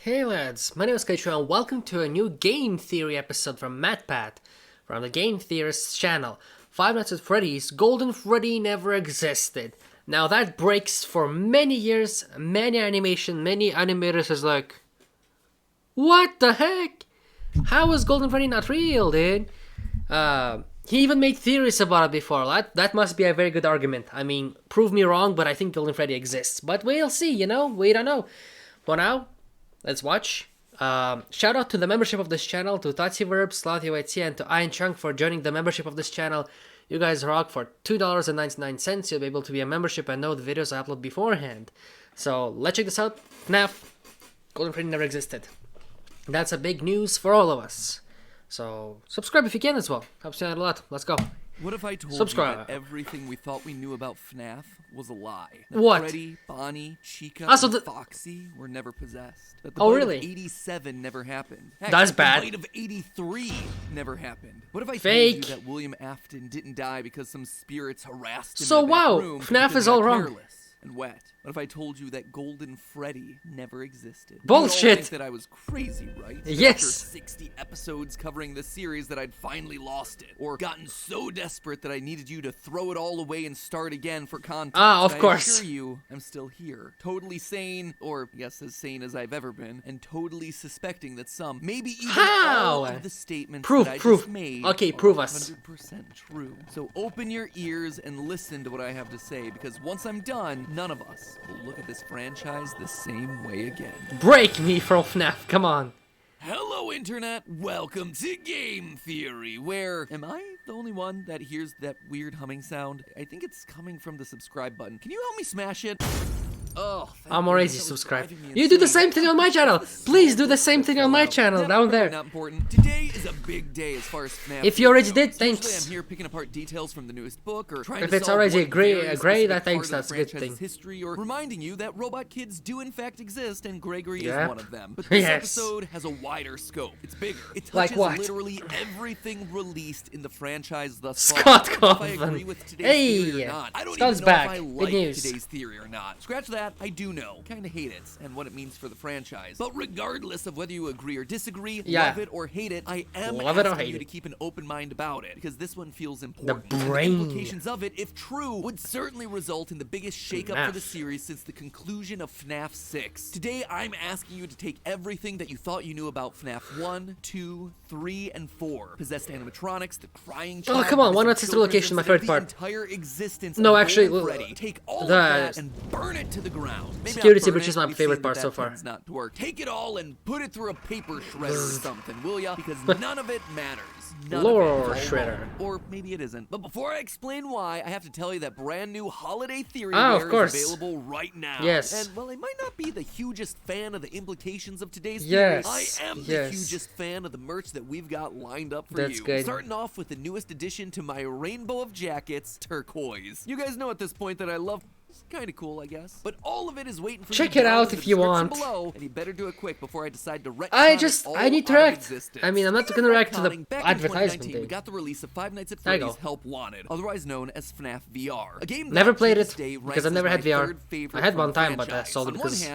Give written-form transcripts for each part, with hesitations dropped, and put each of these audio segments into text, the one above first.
Hey lads, my name is Skychrew and welcome to a new game theory episode from MatPat from the Game Theorist's channel. Five Nights at Freddy's, Golden Freddy never existed. Now that breaks for many years, many animators is like, what the heck? How is Golden Freddy not real, dude? He even made theories about it before. That must be a very good argument. I mean, prove me wrong, but I think Golden Freddy exists. But we'll see, you know? We don't know. For now, let's watch. Shout out to the membership of this channel, to Tatsyverb, SlothyYT, and to Iron Chunk for joining the membership of this channel. You guys rock. For $2.99, you'll be able to be a membership and know the videos I upload beforehand. So, let's check this out. FNAF, Golden Freddy never existed. That's a big news for all of us. So, subscribe if you can as well. Helps me out a lot. Let's go. What if I told you that everything we thought we knew about FNAF was a lie? That what? Freddy, Bonnie, Chica, so and Foxy were never possessed. That the oh, bite really? of 87 never happened. Heck, that's bad. The bite of 83 never happened. What if I Fake. told you that William Afton didn't die because some spirits harassed him so in the back wow, room FNAF because is he all got wrong. careless and wet? What if I told you that Golden Freddy never existed? Bullshit! You all think that I was crazy, right? Yes! After 60 episodes covering this series that I'd finally lost it, or gotten so desperate that I needed you to throw it all away and start again for content. Of course. I assure you, I'm still here. Totally sane, or yes, as sane as I've ever been, and totally suspecting that some, maybe even all of the statements that I just made okay, are prove us. 100% true. So open your ears and listen to what I have to say, because once I'm done, none of us will look at this franchise the same way again. Break me from FNAF, come on. Hello, Internet. Welcome to Game Theory, where... Am I the only one that hears that weird humming sound? I think it's coming from the subscribe button. Can you help me smash it? Oh, I'm already subscribed. You do the same thing on my channel. Please do the same thing on my channel down there. Not important. Today is a big day as far as FNAF. If you already goes. did, thanks. Usually I'm here picking apart details from the newest book, or trying if to it's solve already one a gray, very that thinks specific that's a part of good the thing. franchise's history, or reminding you that robot kids do in fact exist, and Gregory Yep. is one of them. But this Yes. episode has a wider scope. It's bigger. It touches Like what? literally everything released in the franchise thus far. Scott If I Kaufman. agree with today's theory Hey, or not. I don't Scott's even know back. if I Good like news. today's theory or not. Scratch that, I do know. Kinda hate it, and what it means for the franchise. But regardless of whether you agree or disagree, love it or hate it, I am asking you to keep an open mind about it, because this one feels important. The brain. And the implications of it, if true, would certainly result in the biggest shakeup for the series since the conclusion of FNAF 6. Today, I'm asking you to take everything that you thought you knew about FNAF 1, 2, 3, and 4. Possessed animatronics, the crying child, come on, why not Sister Location, my favorite part? Entire existence no, of actually, Freddy. Take all of that and burn it to the ground. Maybe Security not burn Breach is it, my we've favorite seen part that so far. tends not to work. Take it all and put it through a paper shredder or something, will ya? Because none of it matters. Lore shredder. Or maybe it isn't. But before I explain why, I have to tell you that brand new holiday theory of is course. available right now. Yes. And while I might not be the hugest fan of the implications of today's yes. theory, I am the hugest fan of the merch that we've got lined up for you. Good. Starting off with the newest addition to my rainbow of jackets, turquoise. You guys know at this point that I love... It's kind of cool, I guess. But all of it is waiting for you. Check it out if you want. Below, and you better do it quick before I decide to I need to react. I mean, I'm not gonna react to the advertisement. We got the release of Five Nights at Freddy's Help Wanted, otherwise known as FNAF VR. A game never that played it because because I've never had VR. I had one time, but I sold it because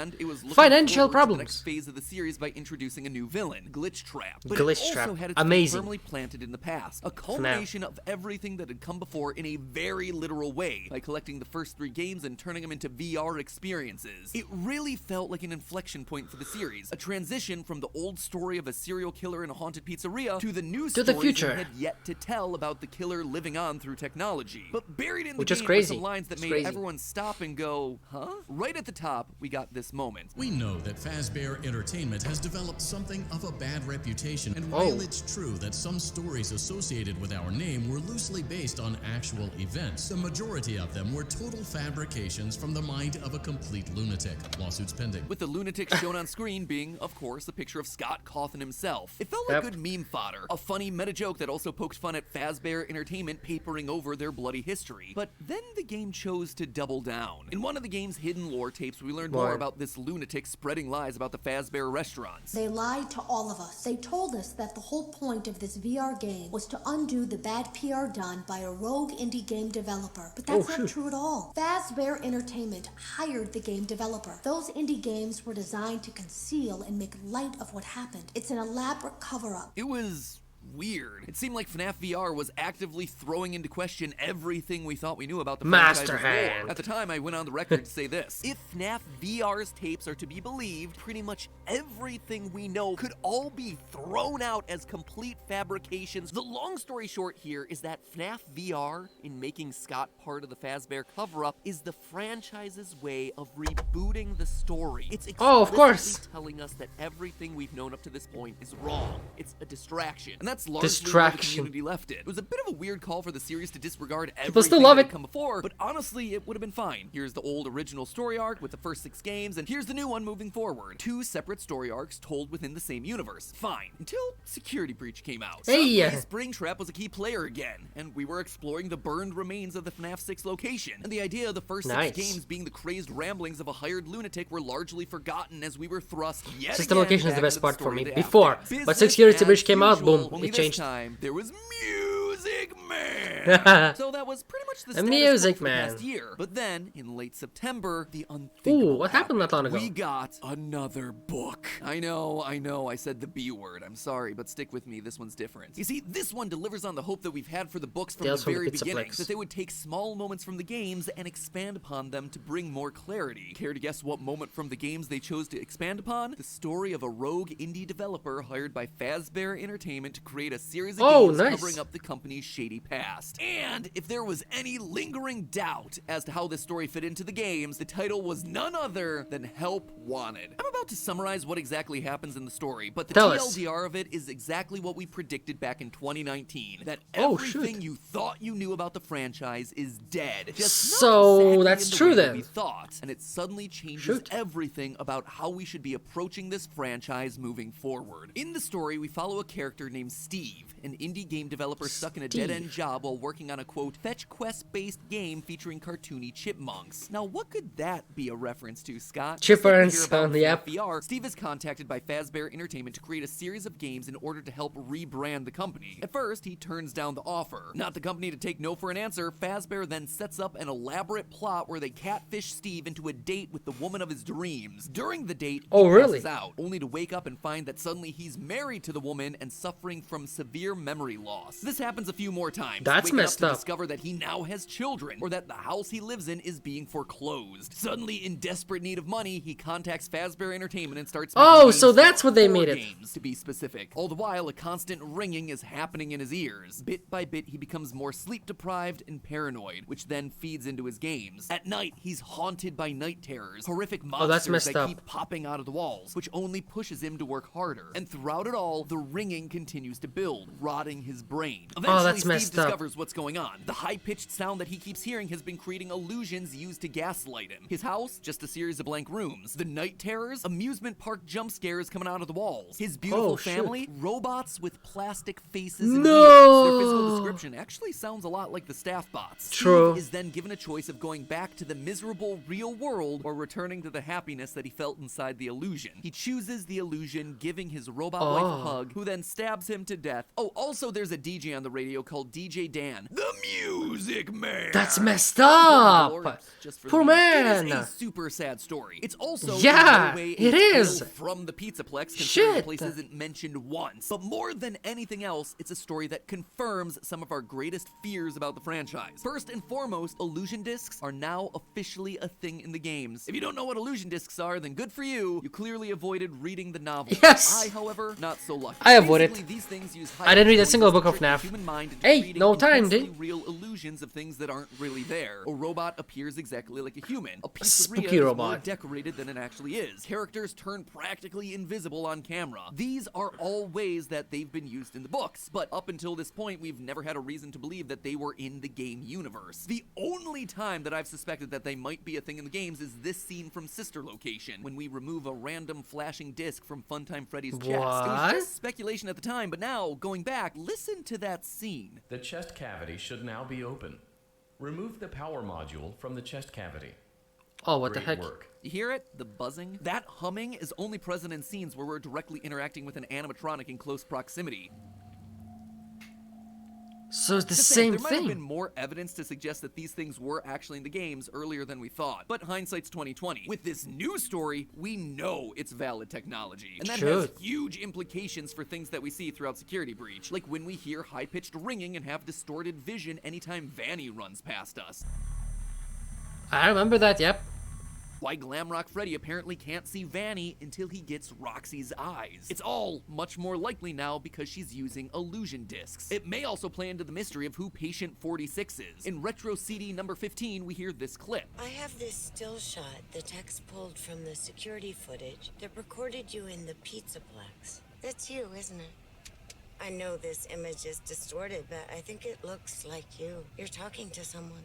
financial problems. The next phase of the series by introducing a new villain, Glitch Trap. But Glitch it Trap, also had its amazing. firmly planted in the past, a culmination of everything that had come before in a very literal way by collecting the first 3 games and turning them into VR experiences. It really felt like an inflection point for the series, a transition from the old story of a serial killer in a haunted pizzeria to the new story that had yet to tell about the killer living on through technology. But buried in the game were some lines that made everyone stop and go, huh? Right at the top, we got this moment. We know that Fazbear Entertainment has developed something of a bad reputation, and while it's true that some stories associated with our name were loosely based on actual events, the majority of them were total fabrications from the mind of a complete lunatic. Lawsuits pending. With the lunatic shown on screen being, of course, a picture of Scott Cawthon himself. It felt like good meme fodder. A funny meta joke that also poked fun at Fazbear Entertainment papering over their bloody history. But then the game chose to double down. In one of the game's hidden lore tapes, we learned more about this lunatic spreading lies about the Fazbear restaurants. They lied to all of us. They told us that the whole point of this VR game was to undo the bad PR done by a rogue indie game developer. But that's not true at all. Fazbear Fazbear Entertainment hired the game developer. Those indie games were designed to conceal and make light of what happened. It's an elaborate cover-up. It was weird. It seemed like FNAF VR was actively throwing into question everything we thought we knew about the Master franchise's Hand. lore. At the time, I went on the record to say this. If FNAF VR's tapes are to be believed, pretty much everything we know could all be thrown out as complete fabrications. The long story short here is that FNAF VR, in making Scott part of the Fazbear cover-up, is the franchise's way of rebooting the story. It's of course. explicitly telling us that everything we've known up to this point is wrong. It's a distraction. And that's largely where the Distraction. community left it. It was a bit of a weird call for the series to disregard People everything still love that had it. come before, but honestly, it would have been fine. Here's the old original story arc with the first 6 games, and here's the new one moving forward. 2 separate story arcs told within the same universe. Fine. Until Security Breach came out. Hey. Suddenly, Springtrap was a key player again, and we were exploring the burned remains of the FNAF 6 location. And the idea of the first 6 games being the crazed ramblings of a hired lunatic were largely forgotten as we were thrust yet System again location is the back best into part for story me. to Before, Afghan. but Business Security Breach as came out, usual, boom, only it this changed. time, there was Music Man. So that was pretty much the status Music quo for Man. the past year. But then, in late September, the unthinkable Ooh, what happened not long ago? We got another book. I know, I said the B word. I'm sorry, but stick with me, this one's different. You see, this one delivers on the hope that we've had for the books from Tales the from the very Pizza beginning. Plex. That they would take small moments from the games and expand upon them to bring more clarity. Care to guess what moment from the games they chose to expand upon? The story of a rogue indie developer hired by Fazbear Entertainment to create a series of games nice. covering up the company's shady past. And if there was any lingering doubt as to how this story fit into the games, the title was none other than Help Wanted. I'm about to summarize what exactly happens in the story, but the Tell us. TLDR of it is exactly what we predicted back in 2019. That Oh, everything shoot. you thought you knew about the franchise is dead. Just not So, exactly that's in the true way that then. we thought. And it suddenly changes Shoot. everything about how we should be approaching this franchise moving forward. In the story, we follow a character named Steve, an indie game developer stuck in a dead-end job while working on a, quote, fetch quest-based game featuring cartoony chipmunks. Now, what could that be a reference to, Scott? Just like we Chipmunks hear about on the in app. VR, Steve is contacted by Fazbear Entertainment to create a series of games in order to help rebrand the company. At first, he turns down the offer. Not the company to take no for an answer, Fazbear then sets up an elaborate plot where they catfish Steve into a date with the woman of his dreams. During the date, Oh, he really? passes out, only to wake up and find that suddenly he's married to the woman and suffering from severe memory loss. This happens a few more times. That's waking messed up up. to discover that he now has children, or that the house he lives in is being foreclosed. Suddenly, in desperate need of money, he contacts Fazbear Entertainment and starts making Oh, games so that's for what they 4 made it. games, to be specific. All the while, a constant ringing is happening in his ears. Bit by bit, he becomes more sleep-deprived and paranoid, which then feeds into his games. At night, he's haunted by night terrors, horrific that's monsters messed that up. keep popping out of the walls, which only pushes him to work harder. And throughout it all, the ringing continues to build, rotting his brain. Eventually, that's Steve messed up. discovers what's going on. The high-pitched sound that he keeps hearing has been creating illusions used to gaslight him. His house, just a series of blank rooms. The night terrors, amusement park jump scares coming out of the walls. His beautiful Oh, shoot. family, robots with plastic faces and No! wheels. Their physical description actually sounds a lot like the staff bots. True. Steve is then given a choice of going back to the miserable real world or returning to the happiness that he felt inside the illusion. He chooses the illusion, giving his robot wife a hug, who then stabs him to death. Oh, also there's a DJ on the radio called DJ Dan, the Music Man. That's messed Lord, up. it's just for Poor the- man. It is a super sad story. It's also Yeah, in no way it a is. tale from the Pizzaplex, considering the Shit. place isn't mentioned once. But more than anything else, it's a story that confirms some of our greatest fears about the franchise. First and foremost, illusion discs are now officially a thing in the games. If you don't know what illusion discs are, then good for you. You clearly avoided reading the novel. Yes. I, however, not so lucky. I avoided. Basically, these things use I didn't read a high-tech single voices book of to trick FNAF. the human mind into Hey, creating no time, intensely dude. real illusions of things that aren't really there. A robot appears exactly like a human. A pizzeria spooky is more robot. decorated than it actually is. Characters turn practically invisible on camera. These are all ways that they've been used in the books, but up until this point, we've never had a reason to believe that they were in the game universe. The only time that I've suspected that they might be a thing in the games is this scene from Sister Location, when we remove a random flashing disc from Funtime Freddy's chest. It was What? just speculation at the time, but now, going back, listen to that scene. The chest cavity should now be open. Remove the power module from the chest cavity. Oh, what the Great heck? work. You hear it? The buzzing? That humming is only present in scenes where we're directly interacting with an animatronic in close proximity. So it's the Just saying, same there might have been thing. more evidence to suggest that these things were actually in the games earlier than we thought. But hindsight's 2020. With this new story, we know it's valid technology. And that has Should. huge implications for things that we see throughout Security Breach. Like when we hear high-pitched ringing and have distorted vision anytime Vanny runs past us. I remember that, yep. Why Glamrock Freddy apparently can't see Vanny until he gets Roxy's eyes. It's all much more likely now because she's using illusion discs. It may also play into the mystery of who Patient 46 is. In Retro CD number 15, we hear this clip. I have this still shot the text pulled from the security footage that recorded you in the Pizzaplex. That's you, isn't it? I know this image is distorted, but I think it looks like you. You're talking to someone.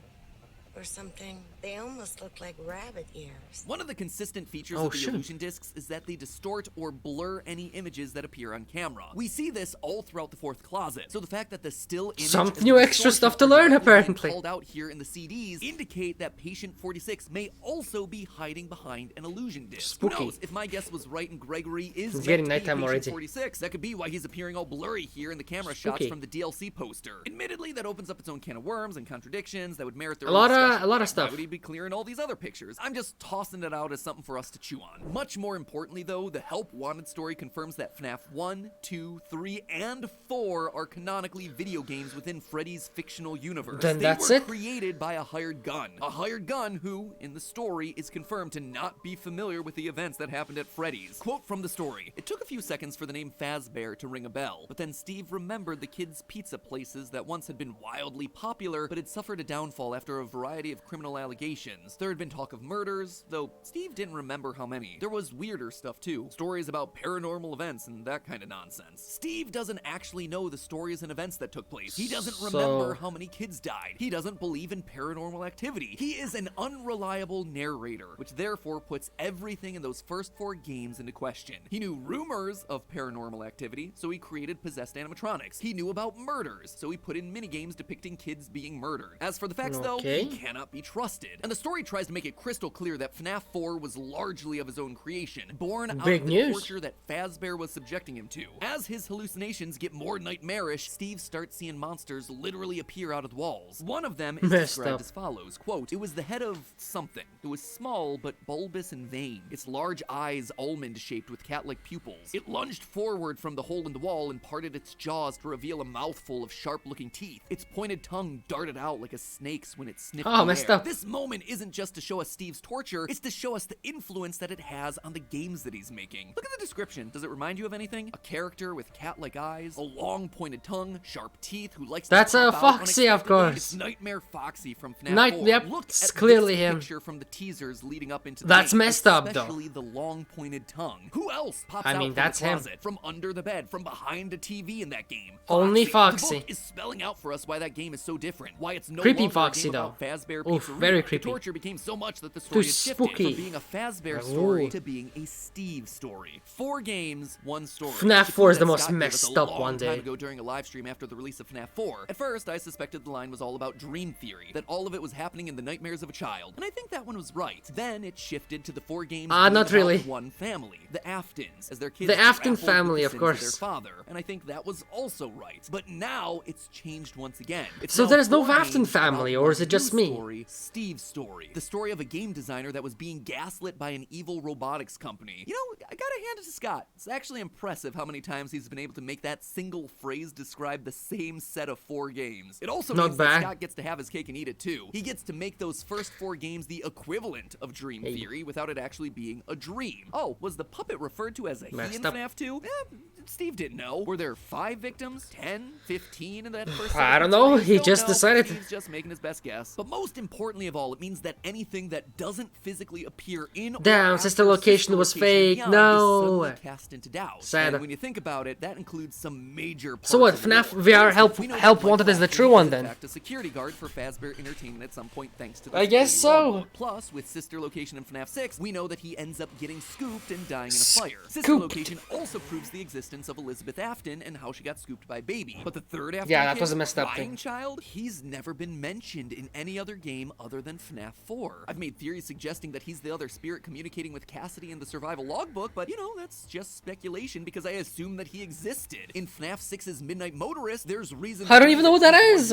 Or something. They almost look like rabbit ears. One of the consistent features of the illusion discs is that they distort or blur any images that appear on camera. We see this all throughout the fourth closet. So the fact that the still image Some and new the extra distortion stuff to are learn, directly apparently. called out here in the CDs indicate that Patient 46 may also be hiding behind an illusion disc. Spooky. Who knows? If my guess was right and Gregory is It's getting meant to be nighttime Patient already. 46, that could be why he's appearing all blurry here in the camera Spooky. shots from the DLC poster. Admittedly, that opens up its own can of worms and contradictions that would merit their A own lot discussion. of Why stuff. would he be clear in all these other pictures? I'm just tossing it out as something for us to chew on. Much more importantly, though, the Help Wanted story confirms that FNAF 1, 2, 3, and 4 are canonically video games within Freddy's fictional universe. Then they that's were it? created by a hired gun. A hired gun who, in the story, is confirmed to not be familiar with the events that happened at Freddy's. Quote from the story, "It took a few seconds for the name Fazbear to ring a bell, but then Steve remembered the kids' pizza places that once had been wildly popular, but had suffered a downfall after a variety of criminal allegations. There had been talk of murders, though Steve didn't remember how many. There was weirder stuff too, stories about paranormal events and that kind of nonsense. Steve doesn't actually know the stories and events that took place. He doesn't remember how many kids died. He doesn't believe in paranormal activity. He is an unreliable narrator, which therefore puts everything in those first 4 games into question. He knew rumors of paranormal activity, so he created possessed animatronics. He knew about murders, so he put in minigames depicting kids being murdered. As for the facts though, he cannot be trusted. And the story tries to make it crystal clear that FNAF 4 was largely of his own creation, born out of the torture that Fazbear was subjecting him to. As his hallucinations get more nightmarish, Steve starts seeing monsters literally appear out of the walls. One of them is described as follows, quote, "It was the head of something. It was small but bulbous and vain, its large eyes almond-shaped with cat-like pupils. It lunged forward from the hole in the wall and parted its jaws to reveal a mouthful of sharp-looking teeth. Its pointed tongue darted out like a snake's when it sniffed the air." This moment isn't just to show us Steve's torture, it's to show us the influence that it has on the games that he's making. Look at the description. Does it remind you of anything? A character with cat-like eyes, a long pointed tongue, sharp teeth, who likes That's to a pop out Foxy, of unexpectedly? course. It's Nightmare Foxy from FNAF 4. Yep, Look it's at clearly this him. picture from the teasers leading up into the That's game, messed up, though. especially the long pointed tongue. Who else pops I out mean, from that's the him. closet, from under the bed, from behind a TV in that game? Only The Foxy. book is spelling out for us why that game is so different, why it's no Creepy longer Foxy, a game about though. Fazbear Oof, Pizzeria. very The creepy. torture became so much that the story Too had shifted spooky. from being a Fazbear story to being a Steve story. 4 games, 1 story. FNAF It's 4 is that the most Scott gave us messed a up long one time day. ago during a live stream after the release of FNAF 4. At first, I suspected the line was all about dream theory, that all of it was happening in the nightmares of a child, and I think that one was right. Then it shifted to the 4 games being not about really. one family, the Aftons, as their kids The Afton grappled with family, the of sins course. their father, and I think that was also right. But now it's changed once again. It's So now there's no 4 Afton games about family, or is it one just new me? Story, Steve's story, the story of a game designer that was being gaslit by an evil robotics company. You know, I gotta hand it to Scott. It's actually impressive how many times he's been able to make that single phrase describe the same set of 4 games. It also Not means bad. that Scott gets to have his cake and eat it too. He gets to make those first 4 games the equivalent of Dream Theory without it actually being a dream. Oh, was the puppet referred to as a he in Messed up. FNAF 2? Steve didn't know. Were there 5 victims? 10? 15 in that first set I of don't know. pictures? He Don't just know. decided. Steve's just making his best guess. But most importantly of all, it means that anything that doesn't physically appear in or Damn, after sister location was Location fake. Beyond No. is suddenly cast into doubt. Sad. And when you think about it, that includes some major parts So what, of the FNAF lore. VR Help We know Help that Wanted Mike is the Fox true was, one in then? fact, a security guard for Fazbear Entertainment at some point thanks to the I guess security so. logbook. Plus, with Sister Location in FNAF 6, we know that he ends up getting scooped and dying in a fire. Sister Scooped. Location also proves the existence of Elizabeth Afton and how she got scooped by Baby. But the third Afton Yeah, that kid, was a messed up crying thing. child, he's never been mentioned in any other other game other than FNAF 4. I've made theories suggesting that he's the other spirit communicating with Cassidy in the survival logbook, but you know, that's just speculation because I assume that he existed. In FNAF 6's Midnight Motorist, there's reason I don't even know what that is.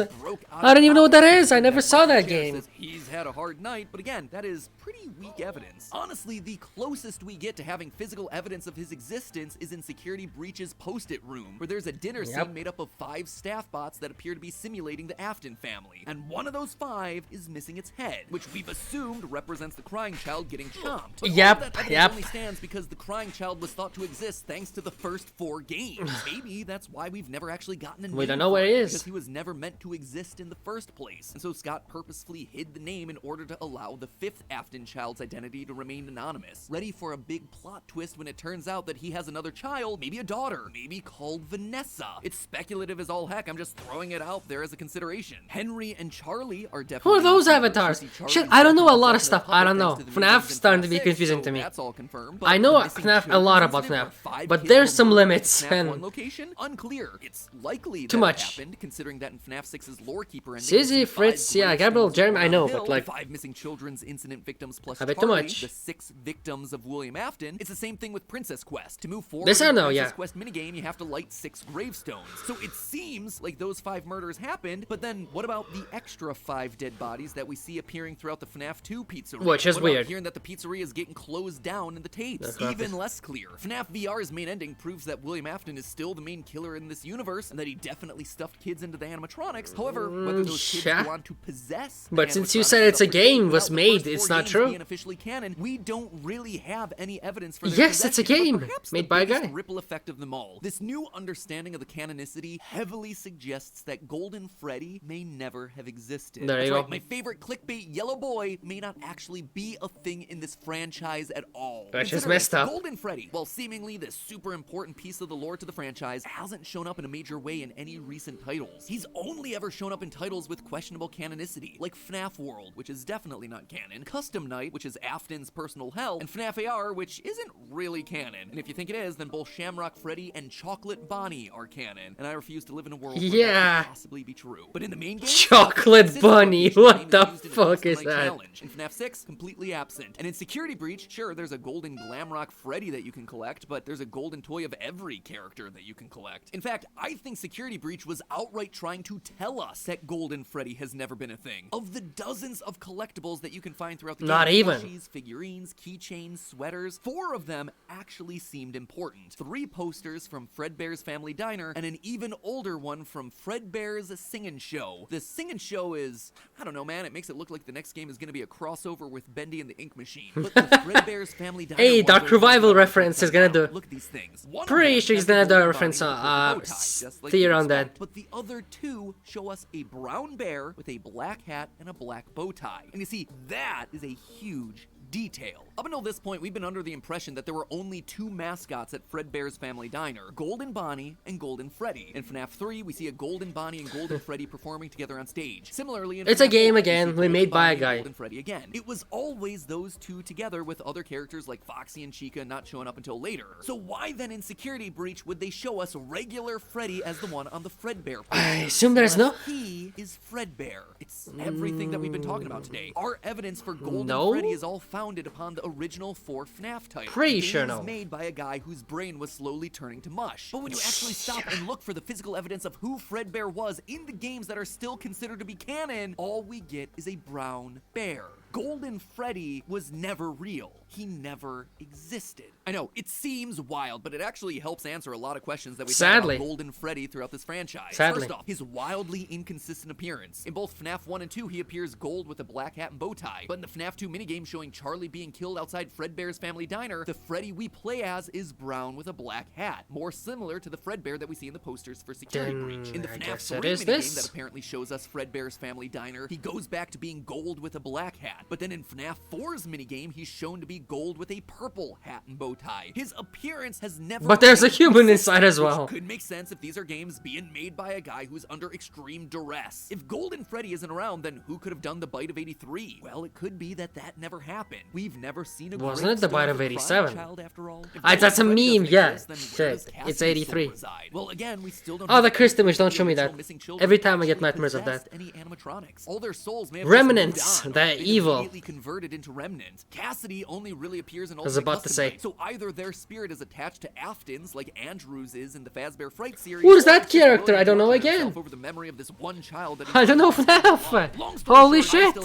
I don't even know what that is. I never saw that game. He's had a hard night, but again, that is pretty weak evidence. Honestly, the closest we get to having physical evidence of his existence is in Security Breach's post-it room, where there's a dinner scene made up of 5 staff bots that appear to be simulating the Afton family, and one of those 5 is missing its head, which we've assumed represents the crying child getting chomped. But all that evidence only stands because the crying child was thought to exist thanks to the first 4 games. Maybe that's why we've never actually gotten a name. We don't know where he is. Because he was never meant to exist in the first place, and so Scott purposefully hid the name in order to allow the 5th Afton child's identity to remain anonymous. Ready for a big plot twist when it turns out that he has another child, maybe a daughter, maybe called Vanessa. It's speculative as all heck, I'm just throwing it out there as a consideration. Henry and Charlie are definitely— Who are those avatars? Shit, I don't know a lot of stuff. I don't know. FNAF's starting to be confusing to me. That's all confirmed. I know FNAF a lot about FNAF, but there's some limits, and location unclear. It's likely too much happened, considering that in FNAF 6's lore keeper and Sizzy, Fritz, yeah, Gabriel, Jeremy, I know, but like 5 missing children's incident victims plus a bit Charlie, too much. The 6 victims of William Afton. It's the same thing with Princess Quest. To move forward this I in the know, Princess yeah. Quest minigame, you have to light 6 gravestones. So it seems like those 5 murders happened, but then what about the extra 5 dead bodies that we see appearing throughout the FNAF 2 pizzeria? Which is what weird. About hearing that the pizzeria is getting closed down in the tapes? Even less clear. FNAF VR's main ending proves that William Afton is still the main killer in this universe, and that he definitely stuffed kids into the animatronics. However, whether those kids go on to possess the but since you said animatronics it's a game was without the made, first it's 4 not games true. being officially canon, we don't really have any evidence for their Yes, it's a possession, but game perhaps made the by a biggest guy. ripple effect of them all. This new understanding of the canonicity heavily suggests that Golden Freddy may never have existed. There you go. Right, my favorite clickbait yellow boy may not actually be a thing in this franchise at all. That's just Consider messed this, up. Golden Freddy, while seemingly this super important piece of the lore to the franchise, hasn't shown up in a major way in any recent titles. He's only ever shown up in titles with questionable canonicity, like FNAF World, which is definitely not canon, Custom Night, which is Afton's personal hell, and FNAF AR, which isn't really canon. And if you think it is, then both Shamrock Freddy and Chocolate Bonnie are canon, and I refuse to live in a world where that could possibly be true. But in the main game, Chocolate Bunny, what the fuck is that? Challenge. In FNAF 6, completely absent. And in Security Breach, sure, there's a golden Glamrock Freddy that you can collect, but there's a golden toy of every character that you can collect. In fact, I think Security Breach was outright trying to tell us that Golden Freddy has never been a thing. Of the dozens of collectibles that you can find throughout the game, Not even. plushies, figurines, keychains, sweaters, 4 of them actually seemed important. 3 posters from Fredbear's Family Diner, and an even older one from Fredbear's Singin' Show. The Singin' Show is, I don't know, man, it makes it look like the next game is going to be a crossover with Bendy and the Ink Machine. But the Fredbear's Family Diner Hey, one Dark goes Revival on reference to is gonna do. Look at these things. One of Pretty them sure he's has gonna the do a golden reference body with a bow tie, just like theory you'd on that. expect. But the other 2 show us a brown bear with a black hat and a black bow tie. And you see, that is a huge detail. Up until this point, we've been under the impression that there were only 2 mascots at Fredbear's Family Diner, Golden Bonnie and Golden Freddy. In FNAF 3, we see a Golden Bonnie and Golden Freddy performing together on stage. Similarly, in It's a FNAF game 4, again, we see we made Golden by a Bonnie and guy. Golden Freddy again. It was always those 2 together with other characters like Foxy and Chica not showing up until later. So why then in Security Breach would they show us regular Freddy as the one on the Fredbear poster? I assume there's no. He is Fredbear. It's everything that we've been talking about today. Our evidence for Golden No? Freddy is all founded upon the original 4 FNAF titles. Pretty Games sure no. made by a guy whose brain was slowly turning to mush. But when you actually stop and look for the physical evidence of who Fredbear was in the games that are still considered to be canon, all we get is a brown bear. Golden Freddy was never real. He never existed. I know, it seems wild, but it actually helps answer a lot of questions that we've had Sadly. about Golden Freddy throughout this franchise. Sadly. First off, his wildly inconsistent appearance. In both FNAF 1 and 2, he appears gold with a black hat and bow tie. But in the FNAF 2 minigame showing Charlie being killed outside Fredbear's Family Diner, the Freddy we play as is brown with a black hat, more similar to the Fredbear that we see in the posters for Security Then Breach. In the I FNAF guess 3 it is minigame this. that apparently shows us Fredbear's Family Diner, he goes back to being gold with a black hat. But then in FNAF 4's minigame, he's shown to be gold with a purple hat and bow tie. His appearance has never... But there's a human inside as well. Which could make sense if these are games being made by a guy who's under extreme duress. If Golden Freddy isn't around, then who could have done the bite of 83? Well, it could be that never happened. We've never seen a... Wasn't it the bite of 87? After all. That's a meme, yeah. Shit, it's 83. Well, again, we still don't Oh, the Chris image, don't show me that. Every time I get nightmares of that. Any animatronics. All their souls may have Remnants, they're evil. Immediately converted into remnants. Cassidy only really appears in I was about to say. So either their spirit is attached to Afton's, like Andrew's is in the Fazbear Fright series. Who's that character? I don't know again. Over the memory of this one child that I don't know FNAF. Holy shit!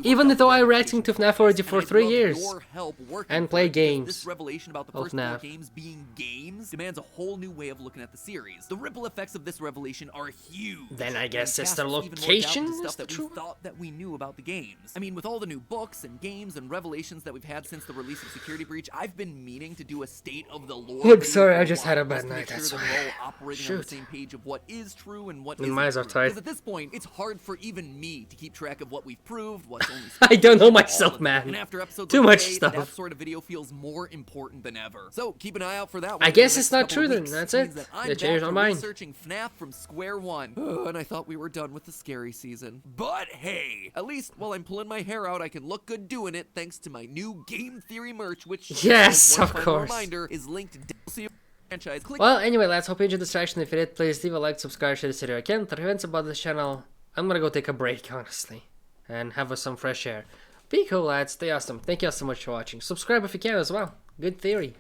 Even though I reacting to FNAF already for 3 years and play games. This revelation about the first 4 games being games demands a whole new way of looking at the series. The ripple effects of this revelation are huge. Then I guess it's the location stuff that we thought that we knew about the games. I mean, with all the new books and games and revelations that we've had since the release of Security Breach, I've been meaning to do a state of the lore. I'm sorry, I just had a bad night. That's why. We're all operating on the same page of what is true and what isn't. My eyes are tired. Because at this point, it's hard for even me to keep track of what we've proved, what's only. I don't know myself, man. And after episodes too much stuff. That sort of video feels more important than ever. So keep an eye out for that one. I guess it's not true then. That's it. They changed my mind. Researching FNAF from square one. And I thought we were done with the scary season. But hey, at least while I'm pulling my hair out, I can look good doing it thanks to my new Game Theory merch, which, yes, of course, reminder, is linked to franchise. Well, anyway, lads, hope you enjoyed this reaction. If you did, please leave a like, subscribe, share this video again. Tell your friends about this channel. I'm gonna go take a break, honestly, and have some fresh air. Be cool, lads. Stay awesome. Thank you all so much for watching. Subscribe if you can as well. Good theory.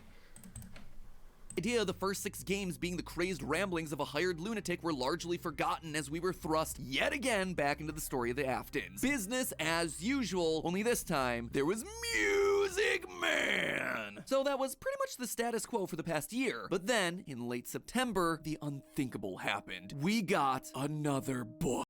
Idea of the first 6 games being the crazed ramblings of a hired lunatic were largely forgotten as we were thrust yet again back into the story of the Aftons. Business as usual, only this time there was Music Man. So that was pretty much the status quo for the past year. But then, in late September, the unthinkable happened. We got another book.